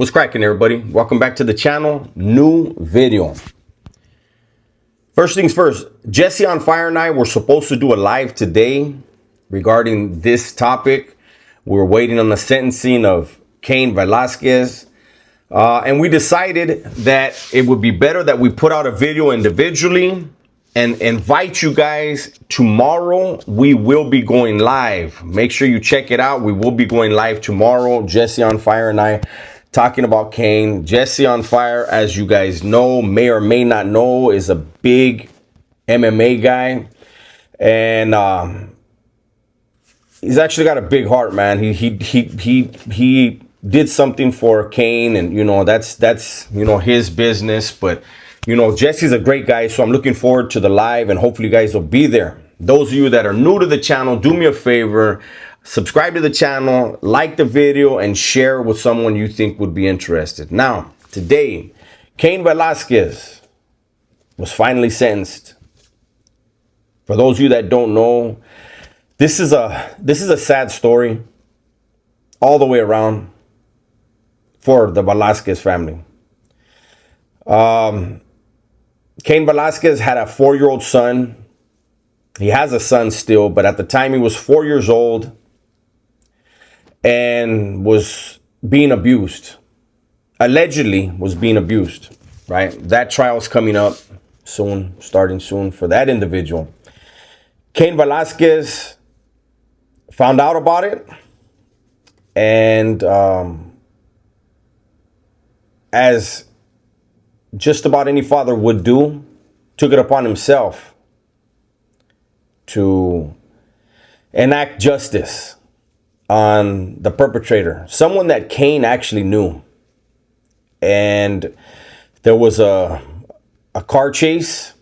What's cracking, everybody? Welcome back to the channel. New video. First things first, Jesse on Fire and I were supposed to do a live today regarding this topic. We're waiting on the sentencing of Cain Velasquez. And we decided that it would be better that we put out a video individually and invite you guys. Tomorrow we will be going live. Make sure you check it out. We will be going live tomorrow. Jesse on Fire and I talking about Cain. Jesse on Fire, as you guys know, may or may not know, is a big MMA guy. And he's actually got a big heart, man. He did something for Cain, and that's his business. But Jesse's a great guy, so I'm looking forward to the live, and hopefully you guys will be there. Those of you that are new to the channel, do me a favor, subscribe to the channel, like the video, and share with someone you think would be interested. Now, today, Cain Velasquez was finally sentenced. For those of you that don't know, this is a sad story all the way around for the Velasquez family. Cain Velasquez had a 4-year-old son. He has a son still, but at the time he was 4 years old and was being abused. Allegedly was being abused, right? That trial's coming up soon, starting soon for that individual. Cain Velasquez found out about it, and as just about any father would do, took it upon himself to enact justice on the perpetrator, someone that Cain actually knew. And there was a car chase,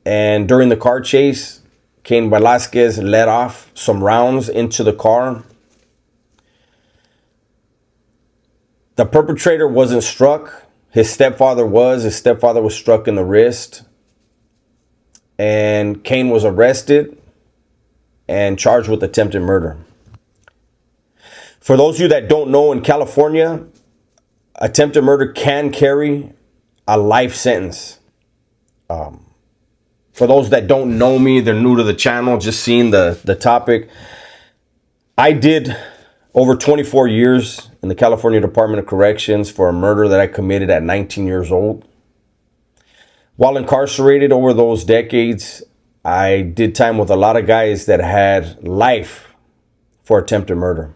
and during the car chase, Cain Velasquez let off some rounds into the car. The perpetrator wasn't struck. His stepfather was. His stepfather was struck in the wrist. And Cain was arrested and charged with attempted murder. For those of you that don't know, in California, attempted murder can carry a life sentence. For those that don't know me, they're new to the channel, just seeing the topic. I did over 24 years in the California Department of Corrections for a murder that I committed at 19 years old. While incarcerated over those decades, I did time with a lot of guys that had life for attempted murder.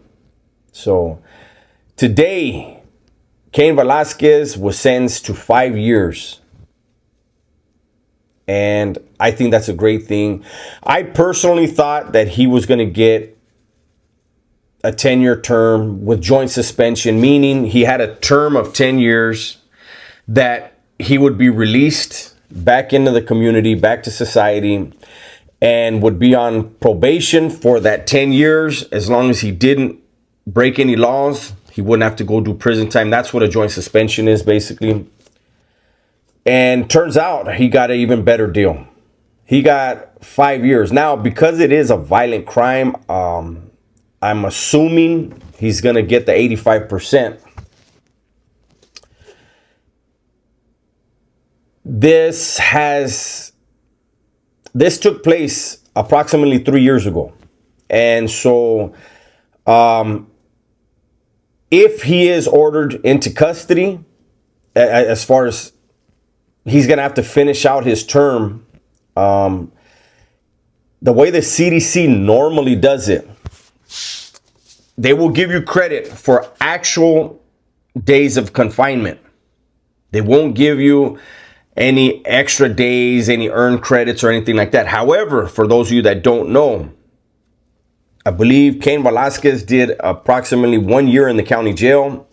So today, Cain Velasquez was sentenced to 5 years. And I think that's a great thing. I personally thought that he was going to get a 10-year term with joint suspension, meaning he had a term of 10 years that he would be released back into the community, back to society, and would be on probation for that 10 years. As long as he didn't break any laws, he wouldn't have to go do prison time. That's what a joint suspension is, basically. And turns out he got an even better deal. He got 5 years. Now, because it is a violent crime, I'm assuming he's going to get the 85%. This took place approximately 3 years ago. And so if he is ordered into custody, as far as he's going to have to finish out his term, the way the CDC normally does it, they will give you credit for actual days of confinement. They won't give you any extra days, any earned credits or anything like that. However, for those of you that don't know, I believe Cain Velasquez did approximately 1 year in the county jail,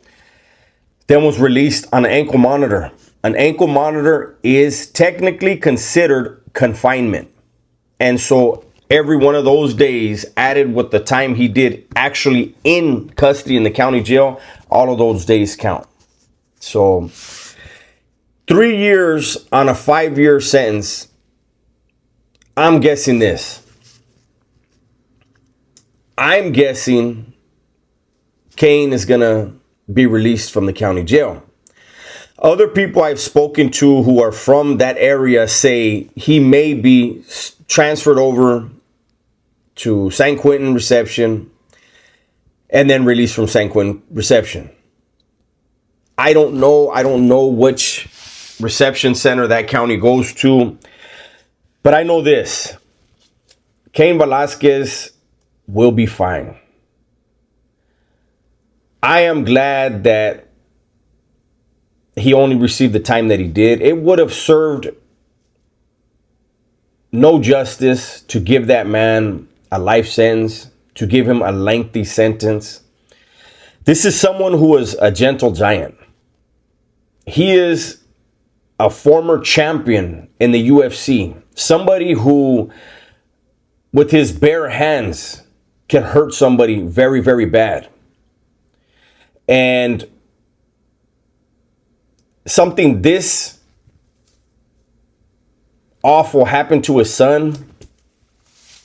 then was released on an ankle monitor. An ankle monitor is technically considered confinement. And so every one of those days added with the time he did actually in custody in the county jail, all of those days count. So 3 years on a 5-year sentence. I'm guessing this. I'm guessing Cain is going to be released from the county jail. Other people I've spoken to who are from that area say he may be transferred over to San Quentin Reception and then released from San Quentin Reception. I don't know. I don't know which reception center that county goes to, but I know this. Cain Velasquez will be fine. I am glad that he only received the time that he did. It would have served no justice to give that man a life sentence, to give him a lengthy sentence. This is someone who is a gentle giant. He is a former champion in the UFC. Somebody who, with his bare hands, can hurt somebody very, very bad. And something this awful happened to his son.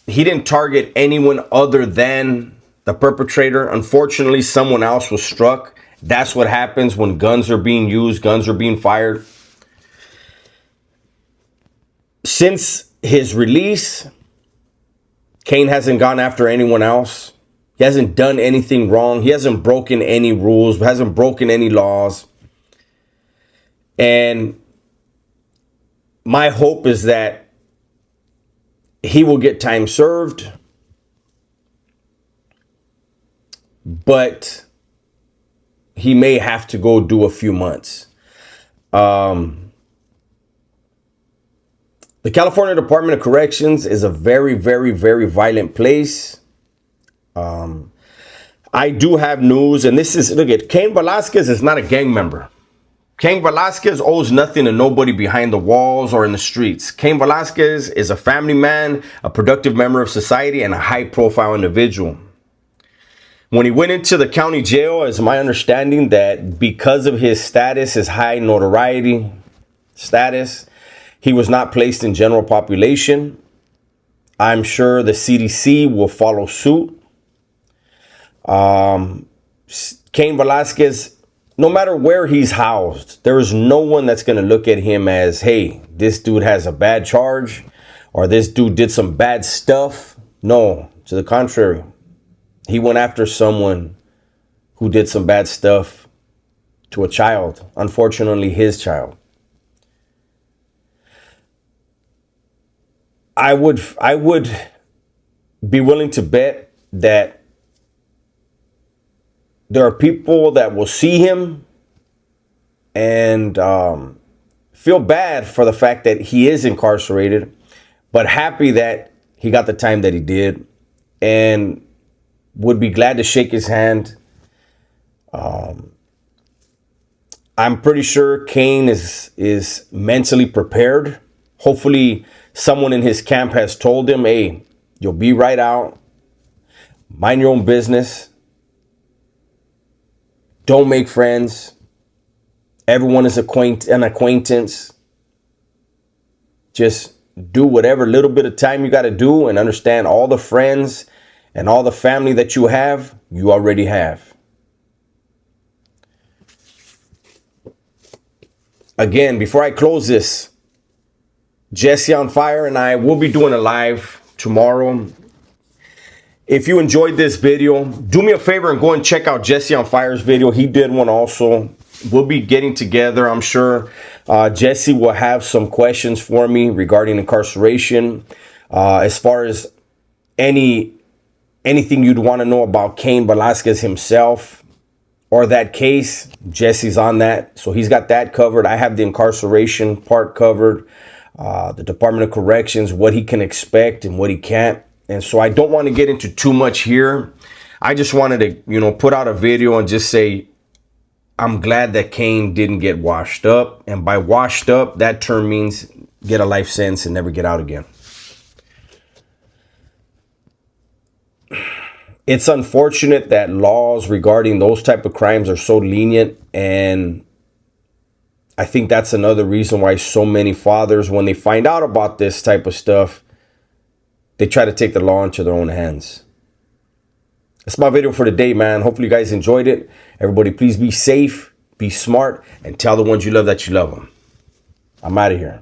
He didn't target anyone other than the perpetrator. Unfortunately, someone else was struck. That's what happens when guns are being used, guns are being fired. Since his release, Cain hasn't gone after anyone else. He hasn't done anything wrong. He hasn't broken any rules, hasn't broken any laws. And my hope is that he will get time served, but he may have to go do a few months. The California Department of Corrections is a very, very, very violent place. I do have news, and this is, look at, Cain Velasquez is not a gang member. Cain Velasquez owes nothing to nobody behind the walls or in the streets. Cain Velasquez is a family man, a productive member of society, and a high-profile individual. When he went into the county jail, it's my understanding that because of his status, his high notoriety status, he was not placed in general population. I'm sure the CDC will follow suit. Cain Velasquez, no matter where he's housed, there is no one that's going to look at him as, hey, this dude has a bad charge or this dude did some bad stuff. No, to the contrary. He went after someone who did some bad stuff to a child, unfortunately his child. I would be willing to bet that there are people that will see him and feel bad for the fact that he is incarcerated, but happy that he got the time that he did and would be glad to shake his hand. I'm pretty sure Cain is mentally prepared. Hopefully someone in his camp has told him, hey, you'll be right out. Mind your own business. Don't make friends. Everyone is an acquaintance. Just do whatever little bit of time you got to do and understand all the friends and all the family that you have, you already have. Again, before I close this, Jesse on Fire and I will be doing a live tomorrow. If you enjoyed this video, do me a favor and go and check out Jesse on Fire's video. He did one also. We'll be getting together, I'm sure. Jesse will have some questions for me regarding incarceration. As far as anything you'd want to know about Cain Velasquez himself or that case, Jesse's on that. So he's got that covered. I have the incarceration part covered. The Department of Corrections, what he can expect and what he can't. And so I don't want to get into too much here. I just wanted to, put out a video and just say, I'm glad that Cain didn't get washed up. And by washed up, that term means get a life sentence and never get out again. It's unfortunate that laws regarding those type of crimes are so lenient, and I think that's another reason why so many fathers, when they find out about this type of stuff, they try to take the law into their own hands. That's my video for today, man. Hopefully you guys enjoyed it. Everybody, please be safe, be smart, and tell the ones you love that you love them. I'm out of here.